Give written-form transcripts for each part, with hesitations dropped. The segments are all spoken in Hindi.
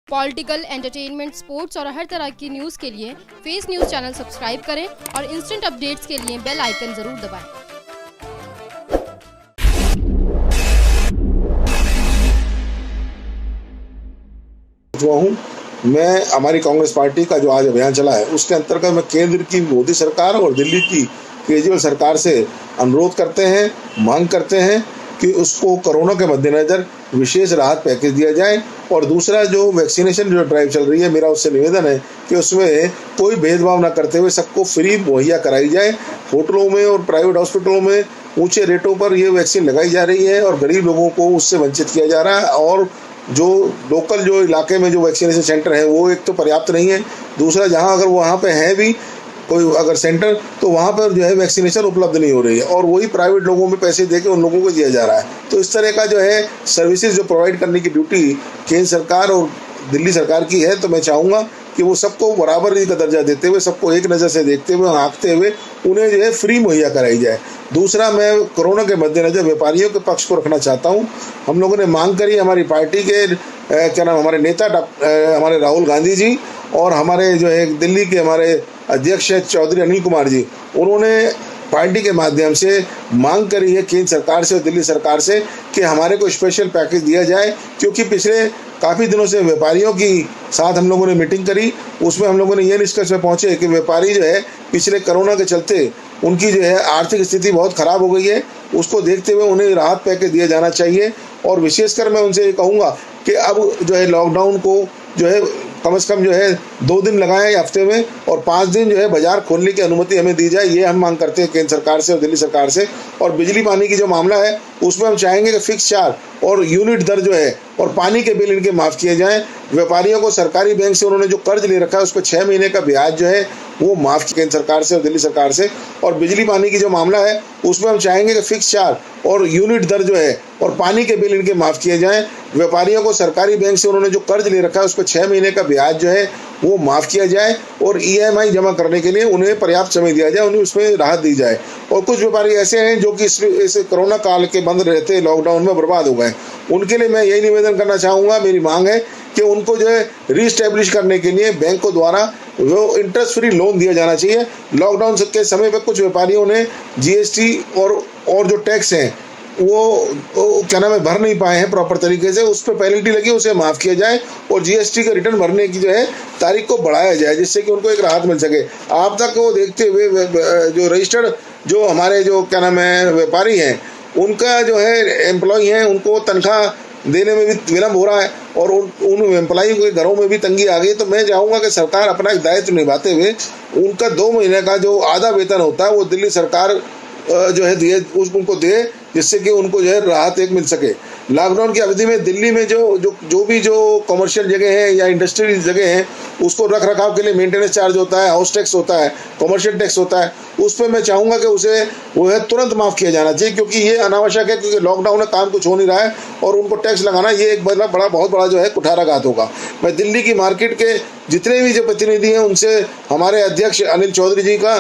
पॉलिटिकल, एंटरटेनमेंट, स्पोर्ट्स और हर तरह की न्यूज़ के लिए फेस न्यूज़ चैनल सब्सक्राइब करें और इंस्टेंट अपडेट्स के लिए बेल आइकन ज़रूर दबाएं। मैं हमारी कांग्रेस पार्टी का जो आज अभियान चला है उसके अंतर्गत मैं केंद्र की मोदी सरकार और दिल्ली की केजरीवाल सरकार से अनुरोध करते हैं, मांग करते हैं कि उसको कोरोना के मद्देनजर विशेष राहत पैकेज दिया जाए। और दूसरा, जो वैक्सीनेशन जो ड्राइव चल रही है, मेरा उससे निवेदन है कि उसमें कोई भेदभाव ना करते हुए सबको फ्री मुहैया कराई जाए। होटलों में और प्राइवेट हॉस्पिटलों में ऊंचे रेटों पर ये वैक्सीन लगाई जा रही है और गरीब लोगों को उससे वंचित किया जा रहा है। और जो लोकल जो इलाके में जो वैक्सीनेशन सेंटर है वो एक तो पर्याप्त नहीं है, दूसरा जहां अगर वहां पे है भी कोई अगर सेंटर तो वहाँ पर जो है वैक्सीनेशन उपलब्ध नहीं हो रही है और वही प्राइवेट लोगों में पैसे देके उन लोगों को दिया जा रहा है। तो इस तरह का जो है सर्विसेज जो प्रोवाइड करने की ड्यूटी केंद्र सरकार और दिल्ली सरकार की है, तो मैं चाहूँगा कि वो सबको बराबरी का दर्जा देते हुए, सबको एक नज़र से देखते हुए, आंकते हुए उन्हें जो है फ्री मुहैया कराई जाए। दूसरा, मैं कोरोना के मद्देनजर व्यापारियों के पक्ष को रखना चाहता हूँ। हम लोगों ने मांग करी, हमारी पार्टी के हमारे नेता हमारे राहुल गांधी जी और हमारे जो है दिल्ली के हमारे अध्यक्ष चौधरी अनिल कुमार जी, उन्होंने पार्टी के माध्यम से मांग करी है केंद्र सरकार से और दिल्ली सरकार से कि हमारे को स्पेशल पैकेज दिया जाए। क्योंकि पिछले काफ़ी दिनों से व्यापारियों की साथ हम लोगों ने मीटिंग करी, उसमें हम लोगों ने ये निष्कर्ष पे पहुंचे कि व्यापारी जो है पिछले कोरोना के चलते उनकी जो है आर्थिक स्थिति बहुत ख़राब हो गई है। उसको देखते हुए उन्हें राहत पैकेज दिया जाना चाहिए। और विशेषकर मैं उनसे ये कहूँगा कि अब जो है लॉकडाउन को जो है कम से कम जो है 2 दिन लगाएं हफ्ते में और 5 दिन जो है बाजार खोलने की अनुमति हमें दी जाए। ये हम मांग करते हैं केंद्र सरकार से और दिल्ली सरकार से। और बिजली पानी की जो मामला है उसमें हम चाहेंगे कि फिक्स चार्ज और यूनिट दर जो है और पानी के बिल इनके माफ़ किए जाएं। व्यापारियों को सरकारी बैंक से उन्होंने जो कर्ज ले रखा है उस पर 6 महीने का ब्याज जो है वो माफ़ केंद्र सरकार से और दिल्ली सरकार से। और बिजली पानी की जो मामला है उसमें हम चाहेंगे कि फिक्स चार्ज और यूनिट दर जो है और पानी के बिल इनके माफ़ किए जाएं। व्यापारियों को सरकारी बैंक से उन्होंने जो कर्ज ले रखा है उस पर 6 महीने का ब्याज जो है वो माफ़ किया जाए और EMI जमा करने के लिए उन्हें पर्याप्त समय दिया जाए, उन्हें उसमें राहत दी जाए। और कुछ व्यापारी ऐसे हैं जो कि इस कोरोना काल के बंद रहते लॉकडाउन में बर्बाद हो गए, उनके लिए मैं यही निवेदन करना चाहूँगा, मेरी मांग है कि उनको जो है रीस्टैब्लिश करने के लिए बैंकों द्वारा वो इंटरेस्ट फ्री लोन दिया जाना चाहिए। लॉकडाउन के समय पर कुछ व्यापारियों ने GST और जो टैक्स हैं वो क्या नाम है भर नहीं पाए हैं प्रॉपर तरीके से, उस पर पेनल्टी लगी, उसे माफ़ किया जाए और GST का रिटर्न भरने की जो है तारीख को बढ़ाया जाए, जिससे कि उनको एक राहत मिल सके। आप तक को देखते हुए जो रजिस्टर्ड जो हमारे जो क्या नाम है व्यापारी हैं, उनका जो है एम्प्लॉय हैं, उनको तनख्वाह देने में भी विलम्ब हो रहा है और उन एम्प्लॉई के घरों में भी तंगी आ गई। तो मैं चाहूँगा कि सरकार अपना एक दायित्व निभाते हुए उनका 2 महीने का जो आधा वेतन होता है वो दिल्ली सरकार जो है उनको दे, जिससे कि उनको जो है राहत एक मिल सके। लॉकडाउन की अवधि में दिल्ली में जो भी कमर्शियल जगह है या इंडस्ट्रियल जगह है उसको रख रखाव के लिए मेंटेनेंस चार्ज होता है, हाउस टैक्स होता है, कमर्शियल टैक्स होता है, उस पर मैं चाहूँगा कि उसे वो है तुरंत माफ़ किया जाना चाहिए। क्योंकि ये अनावश्यक है, क्योंकि लॉकडाउन में काम कुछ हो नहीं रहा है और उनको टैक्स लगाना ये एक बहुत बड़ा जो है कुठाराघात होगा। मैं दिल्ली की मार्केट के जितने भी जो प्रतिनिधि हैं उनसे हमारे अध्यक्ष अनिल चौधरी जी का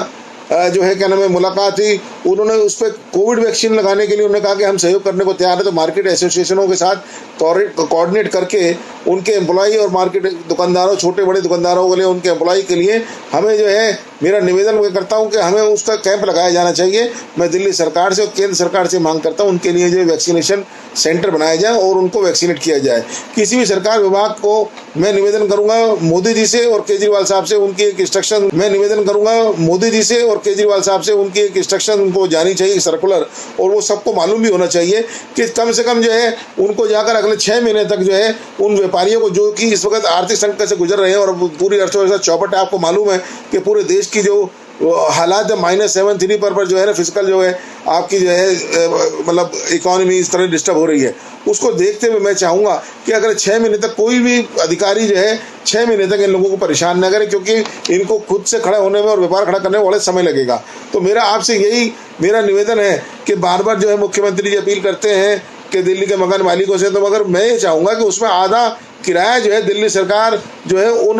जो है क्या नाम है मुलाकात हुई, उन्होंने उस पर कोविड वैक्सीन लगाने के लिए उन्होंने कहा कि हम सहयोग करने को तैयार है। तो मार्केट एसोसिएशनों के साथ कोऑर्डिनेट करके उनके एम्प्लॉई और मार्केट दुकानदारों, छोटे बड़े दुकानदारों के लिए, उनके एम्प्लॉई के लिए हमें जो है मेरा निवेदन मैं करता हूं कि हमें उसका कैंप लगाया जाना चाहिए। मैं दिल्ली सरकार से और केंद्र सरकार से मांग करता हूं उनके लिए जो वैक्सीनेशन सेंटर बनाए जाए और उनको वैक्सीनेट किया जाए। किसी भी सरकार विभाग को मैं निवेदन करूंगा मोदी जी से और केजरीवाल साहब से उनकी एक इंस्ट्रक्शन उनको जानी चाहिए सर्कुलर, और वो सबको मालूम भी होना चाहिए कि कम से कम जो है उनको जाकर अगले 6 महीने तक जो है उन व्यापारियों को जो कि इस वक्त आर्थिक संकट से गुजर रहे हैं और पूरी अर्थव्यवस्था चौपट है, आपको मालूम है कि पूरे देश की जो हालात है -7.3 पर जो है ना फिजिकल जो है आपकी जो है मतलब इकोनॉमी इस तरह डिस्टर्ब हो रही है, उसको देखते हुए मैं चाहूँगा कि अगर 6 महीने तक कोई भी अधिकारी जो है 6 महीने तक इन लोगों को परेशान न करे, क्योंकि इनको खुद से खड़ा होने में और व्यापार खड़ा करने में बड़ा समय लगेगा। तो मेरा आपसे यही मेरा निवेदन है कि बार बार जो है मुख्यमंत्री जी अपील करते हैं कि दिल्ली के मकान मालिकों से, तो मगर मैं ये चाहूँगा कि उसमें आधा किराया जो है दिल्ली सरकार जो है उन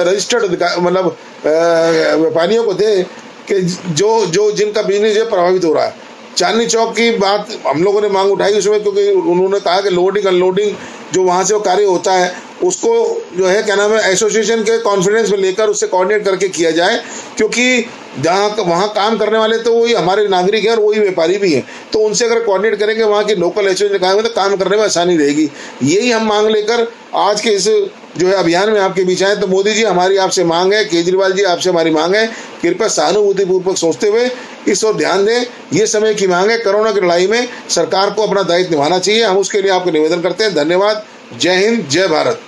रजिस्टर्ड मतलब व्यापारियों को दे कि जो जिनका बिजनेस जो प्रभावित हो रहा है। चांदनी चौक की बात हम लोगों ने मांग उठाई उसमें, क्योंकि उन्होंने कहा कि लोडिंग अनलोडिंग जो वहाँ से वो कार्य होता है उसको जो है क्या नाम है एसोसिएशन के कॉन्फिडेंस में लेकर उससे कोऑर्डिनेट करके किया जाए, क्योंकि जहाँ वहाँ काम करने वाले तो वही हमारे नागरिक हैं और वही व्यापारी भी हैं, तो उनसे अगर कोऑर्डिनेट करेंगे वहाँ की लोकल एसोसिएशन लगाएंगे तो काम करने में आसानी रहेगी। यही हम मांग लेकर आज के इस जो है अभियान में आपके बीच आए। तो मोदी जी हमारी आपसे मांग है, केजरीवाल जी आपसे हमारी मांग है, कृपया सहानुभूतिपूर्वक सोचते हुए इस ओर ध्यान दें। ये समय की मांग है, कोरोना की लड़ाई में सरकार को अपना दायित्व निभाना चाहिए। हम उसके लिए आपको निवेदन करते हैं। धन्यवाद। जय हिंद, जय भारत।